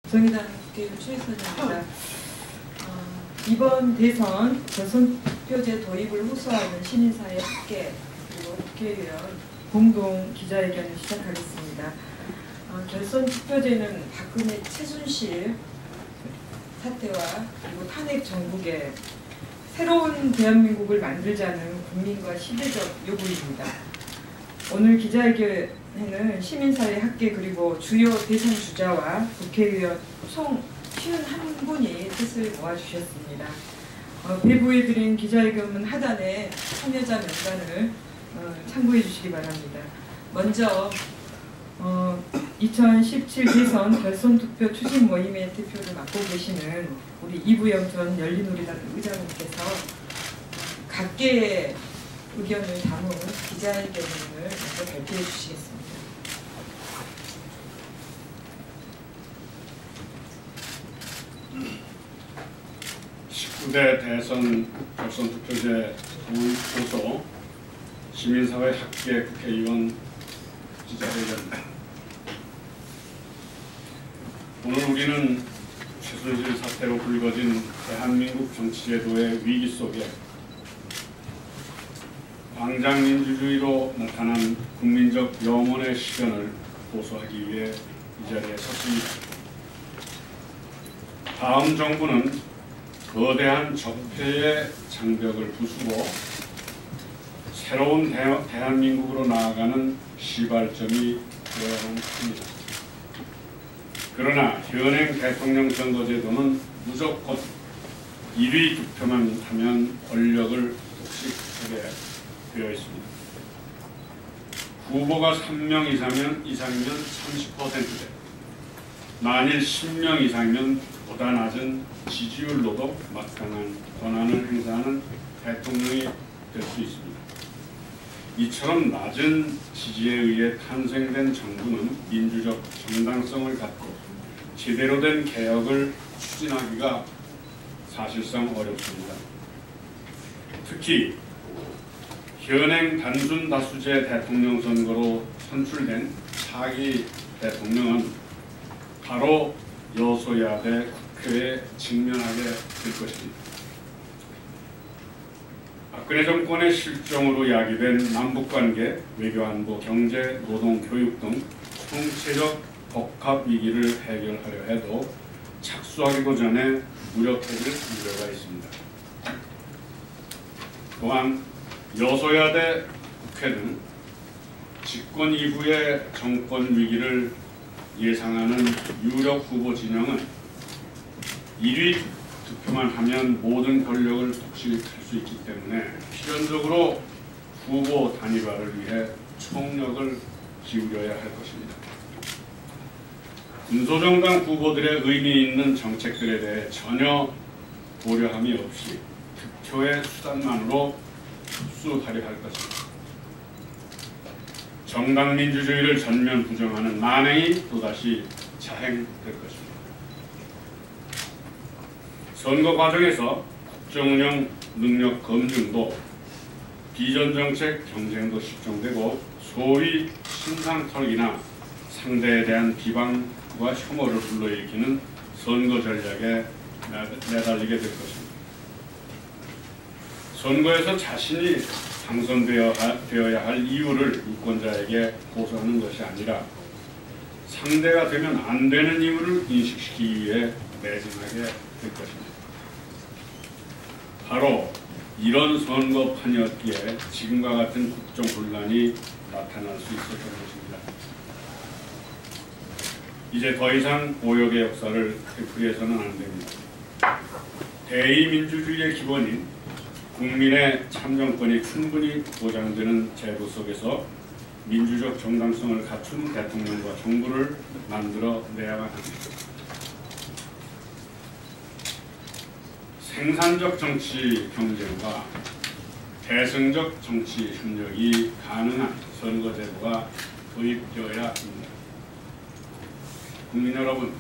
정의당 국회의원 최선입니다. 이번 대선 결선 투표제 도입을 호소하는 시민사회 학계 그리고 국회의원 공동 기자회견을 시작하겠습니다. 결선 투표제는 박근혜 최순실 사태와 그리고 탄핵 정국에 새로운 대한민국을 만들자는 국민과 시대적 요구입니다. 오늘 기자회견에는 시민사회 학계 그리고 주요 대선 주자와 국회의원 총 51분이 뜻을 모아주셨습니다. 배부해드린 기자회견문 하단에 참여자 명단을 참고해 주시기 바랍니다. 먼저 2017 대선 결선투표 추진 모임의 대표를 맡고 계시는 우리 이부영 전 열린우리당 의장님께서 각계의 의견을 담은 기자회견문을 먼저 발표해 주시겠습니다. 대선 결선투표제 도입 호소 시민사회 학계 국회의원 기자회견. 오늘 우리는 최순실 사태로 불거진 대한민국 정치제도의 위기 속에 광장민주주의로 나타난 국민적 염원의 실현을 호소하기 위해 이 자리에 섰습니다. 다음 정부는 거대한 적폐의 장벽을 부수고 새로운 대한민국으로 나아가는 시발점이 되어야 합니다. 그러나 현행 대통령 선거제도는 무조건 1위 득표만 하면 권력을 독식하게 되어 있습니다. 후보가 3명 이상이면 30%대, 만일 10명 이상이면 보다 낮은 지지율로도 마땅한 권한을 행사하는 대통령이 될 수 있습니다. 이처럼 낮은 지지에 의해 탄생된 정부는 민주적 정당성을 갖고 제대로 된 개혁을 추진하기가 사실상 어렵습니다. 특히 현행 단순 다수제 대통령 선거로 선출된 차기 대통령은 바로 여소야대 국회에 직면하게 될 것입니다. 박근혜 정권의 실정으로 야기된 남북관계, 외교안보, 경제, 노동, 교육 등 총체적 복합 위기를 해결하려 해도 착수하기도 전에 무력해질 우려가 있습니다. 또한 여소야대 국회는 집권 이후의 정권 위기를 예상하는 유력 후보 진영은 1위 득표만 하면 모든 권력을 독식할 수 있기 때문에 필연적으로 후보 단일화를 위해 총력을 기울여야 할 것입니다. 군소정당 후보들의 의미 있는 정책들에 대해 전혀 고려함이 없이 득표의 수단만으로 흡수하려 할 것입니다. 정당 민주주의를 전면 부정하는 만행이 또다시 자행될 것입니다. 선거 과정에서 국정운영 능력 검증도 비전정책 경쟁도 실종되고 소위 신상털기나 상대에 대한 비방과 혐오를 불러일으키는 선거 전략에 매달리게 될 것입니다. 선거에서 자신이 당선되어야 할 이유를 유권자에게 호소하는 것이 아니라 상대가 되면 안 되는 이유를 인식시키기 위해 매진하게 될 것입니다. 바로 이런 선거판이었기에 지금과 같은 국정 혼란이 나타날 수 있었던 것입니다. 이제 더 이상 오역의 역사를 되풀이해서는 안 됩니다. 대의민주주의의 기본인 국민의 참정권이 충분히 보장되는 제도 속에서 민주적 정당성을 갖춘 대통령과 정부를 만들어 내야만 합니다. 생산적 정치 경쟁과 대승적 정치 협력이 가능한 선거제도가 도입되어야 합니다. 국민 여러분,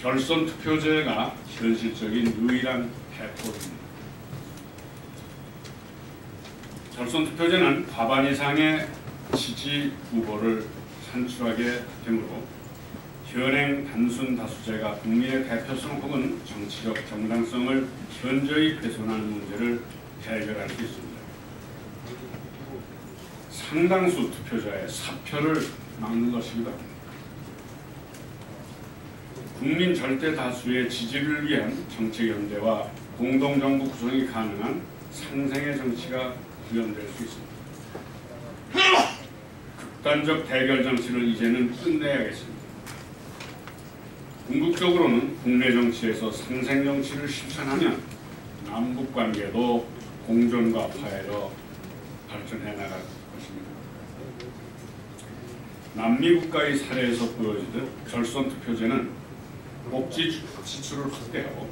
결선 투표제가 현실적인 유일한 해법입니다. 결선 투표제는 과반 이상의 지지 후보를 산출하게 되므로 현행 단순 다수제가 국민의 대표성 혹은 정치적 정당성을 현저히 훼손하는 문제를 해결할 수 있습니다. 상당수 투표자의 사표를 막는 것입니다. 국민 절대 다수의 지지를 위한 정책 연대와 공동정부 구성이 가능한 상생의 정치가 구현될 수 있습니다. 극단적 대결 정치를 이제는 끝내야겠습니다. 궁극적으로는 국내 정치에서 상생 정치를 실천하면 남북 관계도 공존과 화해로 발전해 나갈 것입니다. 남미 국가의 사례에서 보여지듯 결선 투표제는 복지 지출을 확대하고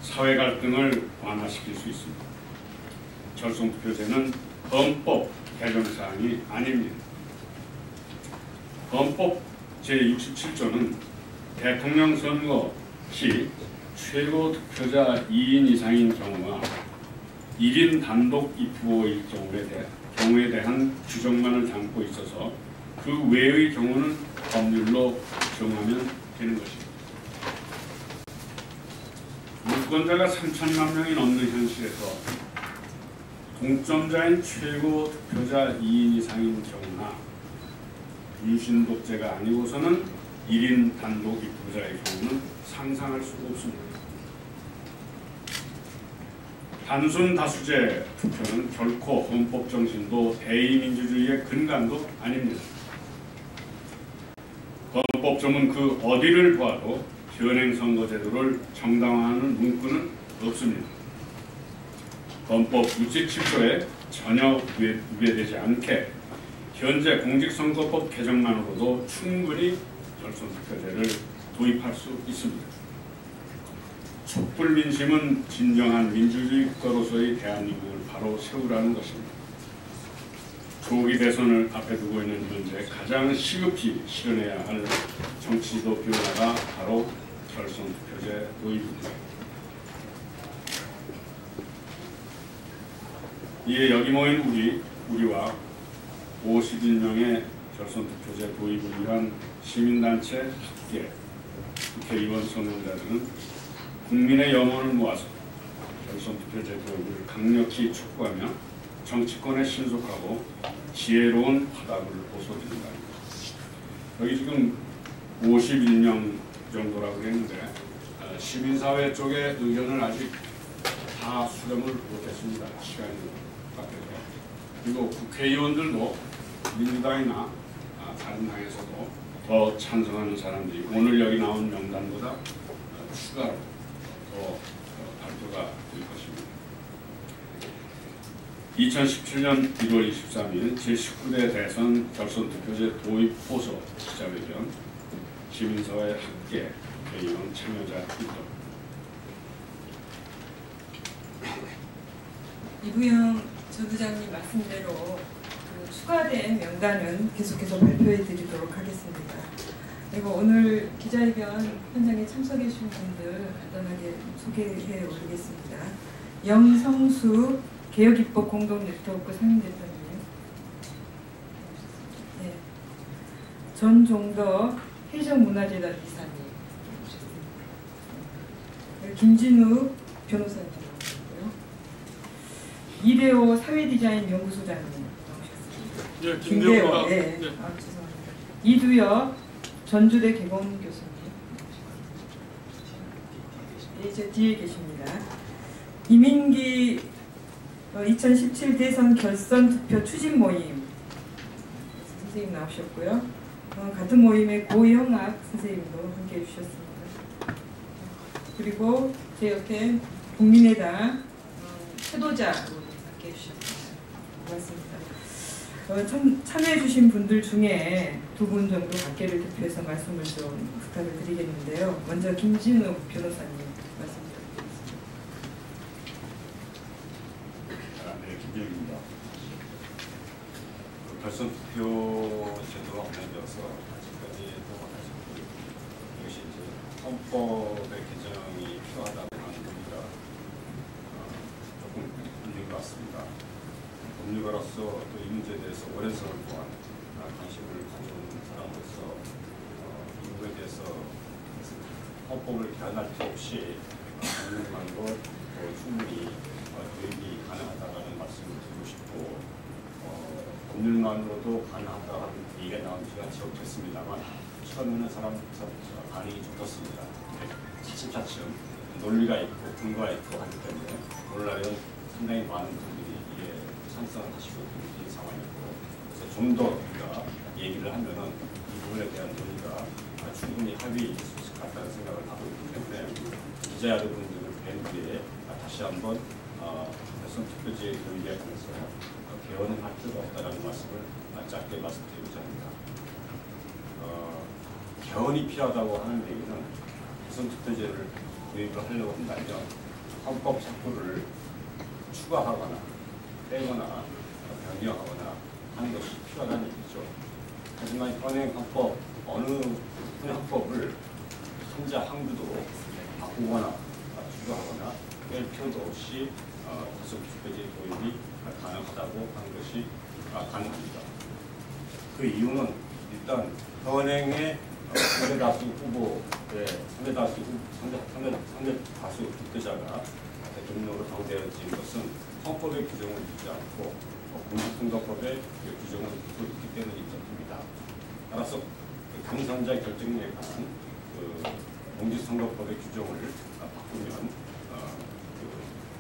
사회 갈등을 완화시킬 수 있습니다. 결선 투표제는 헌법 개정 사항이 아닙니다. 헌법 제67조는 대통령 선거 시 최고 득표자 2인 이상인 경우와 1인 단독 후보일 경우에 대한 규정만을 담고 있어서 그 외의 경우는 법률로 정하면 되는 것입니다. 유권자가 3천만 명이 넘는 현실에서 동점자인 최고 득표자 2인 이상인 경우나 유신 독재가 아니고서는 1인 단독 입후보자의 경우는 상상할 수가 없습니다. 단순 다수제 투표는 결코 헌법 정신도 대의민주주의의 근간도 아닙니다. 헌법조문 그 어디를 보아도 현행 선거제도를 정당화하는 문구는 없습니다. 헌법 67조에 전혀 위배되지 않게 현재 공직선거법 개정만으로도 충분히 결선투표제를 도입할 수 있습니다. 촛불 민심은 진정한 민주주의 국가로서의 대한민국을 바로 세우라는 것입니다. 조기 대선을 앞에 두고 있는 현재 가장 시급히 실현해야 할 정치지도 변화가 바로 결선투표제 도입입니다. 이에 여기 모인 우리와 51명의 결선투표제 도입을 위한 시민단체 학계, 국회의원 선언자들은 국민의 염원을 모아서 결선투표제 도입을 강력히 촉구하며 정치권에 신속하고 지혜로운 화답을 호소드립니다. 여기 지금 51명 정도라고 했는데 시민사회 쪽의 의견을 아직 다 수렴을 못했습니다. 시간이 바뀌어서. 그리고 국회의원들도 민주당이나 다른 당에서도 더 찬성하는 사람들이 오늘 여기 나온 명단보다 추가로 더 발표가 될 것입니다. 2017년 1월 23일 제19대 대선 결선투표제 도입 호소 기자회견, 시민사회 학계, 국회의원 참여자 입동. 이부영 전 부장님 말씀대로 그 추가된 명단은 계속해서 발표해 드리도록 하겠습니다. 그리고 오늘 기자회견 현장에 참석해 주신 분들 간단하게 소개해 올리겠습니다. 영성수 개혁입법 공동네트워크 상임대표님, 네. 전종더 해적문화재단 이사님, 김진우 변호사님 나오셨고요. 이대호 사회디자인 연구소장님 나오셨습니다. 네, 김대호입니다. 네. 네. 죄송합니다. 이두엽 전주대 개공 교수님, 네, 제 뒤에 계십니다. 이민기 2017 대선 결선 투표 추진 모임 선생님 나오셨고요. 같은 모임의 고영학 선생님도 함께 해주셨습니다. 그리고 제 옆에 국민의당 태도자 함께 해주셨습니다. 고맙습니다. 참여해주신 분들 중에 두 분 정도 각계를 대표해서 말씀을 좀 부탁을 드리겠는데요. 먼저 김진우 변호사님 말씀 드리겠습니다. 네, 김진우입니다. 결선 투표 제도가 운영되어서 아직까지도 이것이 이제 헌법의 개정이 필요하다고 하는 겁니다. 조금 문제인 것 같습니다. 법률가로서 또 이 문제에 대해서 오랜 세월 동안 관심을 가져온 사람으로서 부분에 대해서 헌법을 개헌할 필요 없이 국민만으로 충분히 도입이 가능하다는 말씀을 드리고 싶고 법률만으로도 가능하다는 얘기가 나온 지가 지역됐습니다만 처음에는 반응이 좋았습니다. 차츰차츰 논리가 있고 근거가 있고 하기 때문에 오늘날은 상당히 많은 분들이 이게 찬성을 하시고 있는 상황이고 그래서 좀 더 우리가 얘기를 하면은 이 부분에 대한 논의가 충분히 합의일 수 있을 것 같다는 생각을 하고 있기 때문에 기자 여러분들을 뵌 뒤에 다시 한번 여성투표제 교육에 관해서 개헌을 할 필요가 없다는 말씀을 짧게 말씀드리고자 합니다. 개헌이 필요하다고 하는 얘기는 여성투표제를 도입을 하려고 한다면 헌법 삭구를 추가하거나 빼거나 변경하거나 하는 것이 필요하다는 얘기죠. 하지만 현행 헌법, 어느 헌법을 혼자 항구도 바꾸거나 추가하거나 뺄 필요도 없이 여성투표제 도입이 가능하다고 하는 것이 가능합니다. 그 이유는 일단 현행의 상대다수 후보의 상대다수 득표자가 대통령으로 당대해진 것은 헌법의 규정을 두지 않고 공직선거법의 규정을 두고 있기 때문이기 때문입니다. 따라서 당선자 결정에 관한 공직선거법의 규정을 바꾸면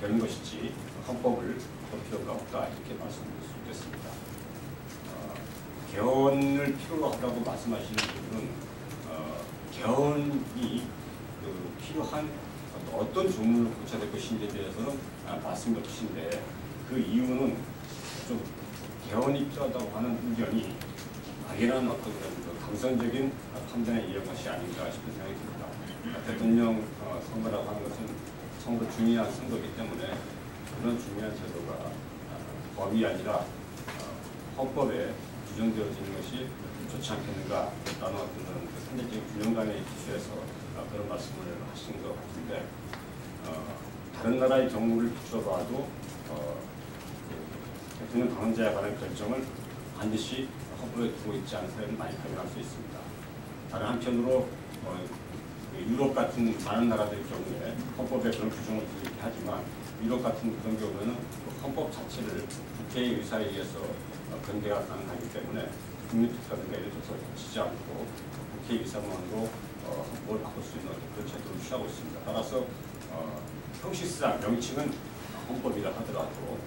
되는 것이지 헌법을 볼 필요가 없다 이렇게 말씀드릴 수 있겠습니다. 개헌을 필요로 하다고 말씀하시는 분은 개헌이 필요한 어떤 조문을 고쳐야 될 것인지에 대해서는 말씀이 없으신데 그 이유는 좀 개헌이 필요하다고 하는 의견이 막연한 어떤 감성적인 판단에 의한 것이 아닌가 싶은 생각이 듭니다. 대통령 선거라고 하는 것은 선거 중요한 선거이기 때문에 그런 중요한 제도가 법이 아니라 헌법에 규정되어지는 것이 좋지 않겠는가 라는 어떤 상대적인 균형감에 기초해서 그런 말씀을 하시는 것 같은데 다른 나라의 경우를 비춰봐도 대통령 당선자에 관한 결정을 반드시 헌법에 두고 있지 않은 사례를 많이 발견할 수 있습니다. 다른 한편으로 유럽 같은 많은 나라들의 경우에 헌법에 그런 규정을 두고 있긴 하지만 유럽 같은 그런 경우에는 헌법 자체를 국회의 의사에 의해서 변개가 가능하기 때문에 국민투표라든가 이런 것을 거치지 않고 국회 의사만으로 헌법을 바꿀 수 있는 그런 제도를 취하고 있습니다. 따라서 형식상 명칭은 헌법이라 하더라도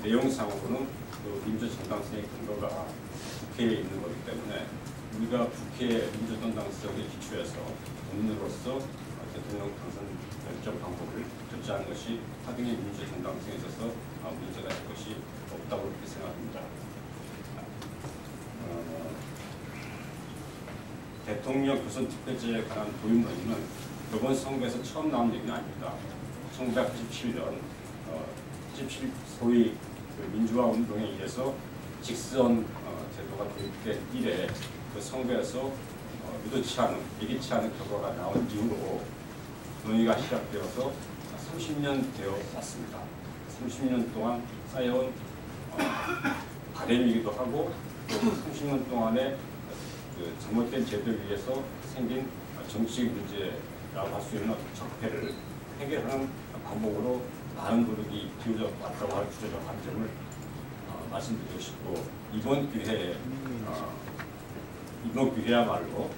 내용상으로는 그 민주정당성의 근거가 국회에 있는 거기 때문에 우리가 국회의 민주정당성에 기초해서 국민으로서 대통령 당선 결정 방법을 결정하는 것이 하등의 민주정당성에 있어서 문제가 될 것이 없다고 그렇게 생각합니다. 대통령 교선 투표제에 관한 도입 논의는 이번 선거에서 처음 나온 얘기는 아닙니다. 1987년 소위 민주화 운동에 의해서 직선 제도가 도입된 이래 그 선거에서 의도치 않은, 예기치 않은 결과가 나온 이후로 논의가 시작되어서 30년 되어 왔습니다. 30년 동안 쌓여온 바램이기도 하고 또 30년 동안의 그 잘못된 제도에 의해서 생긴 정치적 문제라고 할 수 있는 적폐를 해결하는 방법으로 많은 노력이 기울여 왔다고 할 주제적 관점을 말씀드리고 싶고 이번 기회야말로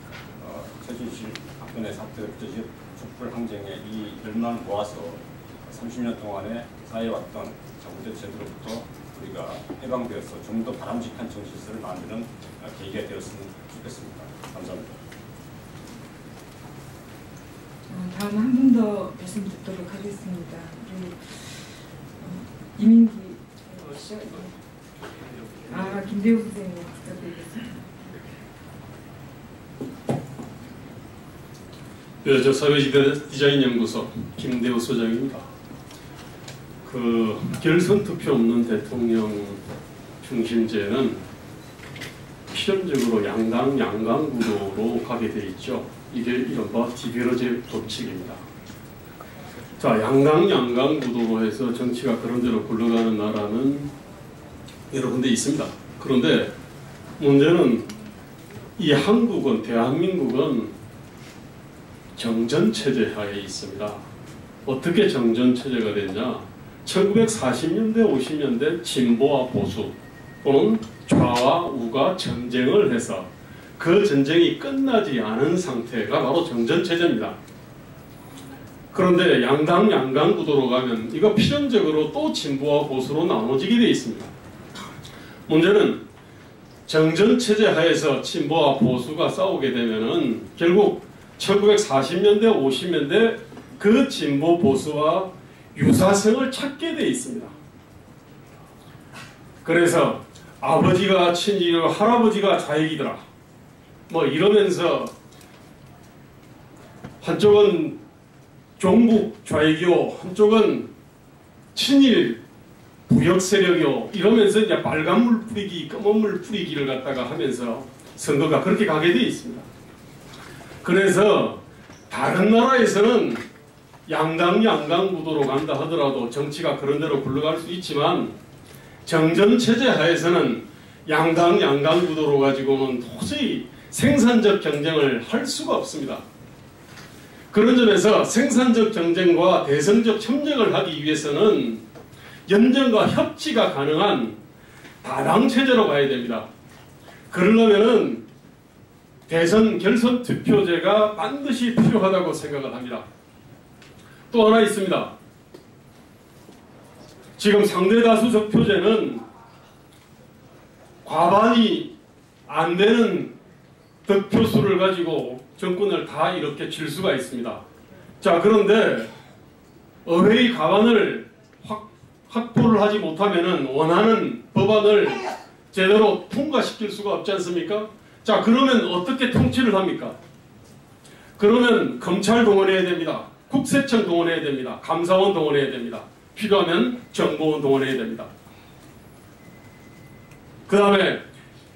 최순실 박근혜 사태 듯이 촛불 항쟁의 이 열망을 모아서 30년 동안에 쌓여왔던 잘못된 제도로부터 우리가 해방되어서 좀 더 바람직한 정치질서를 만드는 계기가 되었으면 좋겠습니다. 감사합니다. 다음 한 분 더 말씀 듣도록 하겠습니다. 우리 이민기 김대우 선생님 부탁드리겠습니다. 저 사회디자인연구소 김대우 소장입니다. 그 결선 투표 없는 대통령 중심제는 필연적으로 양강 구도로 가게 돼 있죠. 이게 이른바 디베러제 법칙입니다. 자, 양강 구도로 해서 정치가 그런 대로 굴러가는 나라는 여러 군데 있습니다. 그런데 문제는 이 한국은, 대한민국은 정전체제 하에 있습니다. 어떻게 정전체제가 됐냐? 1940년대 50년대 진보와 보수 또는 좌와 우가 전쟁을 해서 그 전쟁이 끝나지 않은 상태가 바로 정전체제입니다. 그런데 양강 구도로 가면 이거 필연적으로 또 진보와 보수로 나눠지게 되어 있습니다. 문제는 정전체제 하에서 진보와 보수가 싸우게 되면은 결국 1940년대 50년대 그 진보 보수와 유사성을 찾게 되어 있습니다. 그래서 아버지가 친이고 할아버지가 좌익이더라 뭐 이러면서 한쪽은 종북 좌익이요 한쪽은 친일 부역 세력이요 이러면서 이제 빨간물 뿌리기 검은물 뿌리기를 갖다가 하면서 선거가 그렇게 가게 되어 있습니다. 그래서 다른 나라에서는 양강 구도로 간다 하더라도 정치가 그런 대로 굴러갈 수 있지만 정전체제 하에서는 양강 구도로 가지고는 도저히 생산적 경쟁을 할 수가 없습니다. 그런 점에서 생산적 경쟁과 대선적 협력을 하기 위해서는 연정과 협치가 가능한 다당체제로 가야 됩니다. 그러려면은 대선 결선 투표제가 반드시 필요하다고 생각을 합니다. 또 하나 있습니다. 지금 상대다수 득표제는 과반이 안 되는 득표수를 가지고 정권을 다 이렇게 칠 수가 있습니다. 자, 그런데 의회의 과반을 확보를 하지 못하면은 원하는 법안을 제대로 통과시킬 수가 없지 않습니까? 자, 그러면 어떻게 통치를 합니까? 그러면 검찰 동원해야 됩니다. 국세청 동원해야 됩니다. 감사원 동원해야 됩니다. 필요하면 정보원 동원해야 됩니다. 그 다음에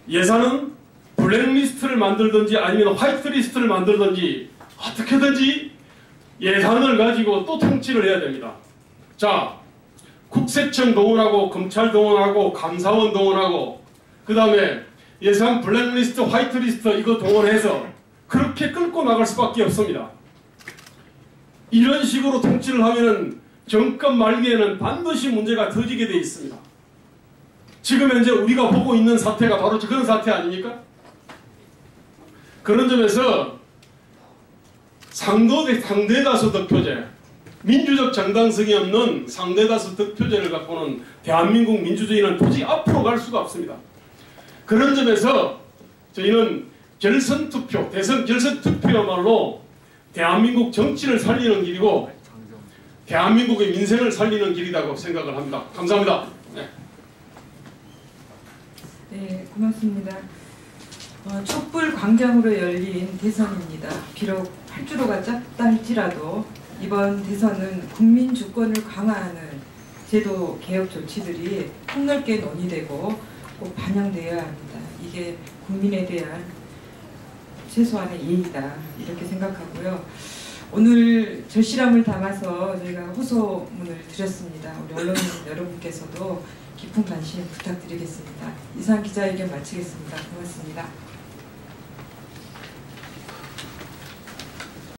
예산은 블랙리스트를 만들든지 아니면 화이트리스트를 만들든지 어떻게든지 예산을 가지고 또 통치를 해야 됩니다. 자, 국세청 동원하고 검찰 동원하고 감사원 동원하고 그 다음에 예산 블랙리스트 화이트리스트 이거 동원해서 그렇게 끌고 나갈 수밖에 없습니다. 이런 식으로 통치를 하면은 정권 말기에는 반드시 문제가 터지게 되어 있습니다. 지금 현재 우리가 보고 있는 사태가 바로 그런 사태 아닙니까? 그런 점에서 상대다수 득표제, 민주적 정당성이 없는 상대다수 득표제를 갖고는 대한민국 민주주의는 도저히 앞으로 갈 수가 없습니다. 그런 점에서 저희는 결선투표, 대선 결선투표야말로 대한민국 정치를 살리는 길이고 대한민국의 민생을 살리는 길이라고 생각을 합니다. 감사합니다. 네, 고맙습니다. 촛불 광장으로 열린 대선입니다. 비록 활주로가 짧다 할지라도 이번 대선은 국민 주권을 강화하는 제도 개혁 조치들이 폭넓게 논의되고 꼭 반영되어야 합니다. 이게 국민에 대한 최소한의 예의다 이렇게 생각하고요. 오늘 절실함을 담아서 저희가 호소문을 드렸습니다. 우리 언론인 여러분께서도 깊은 관심 부탁드리겠습니다. 이상 기자회견 마치겠습니다. 고맙습니다.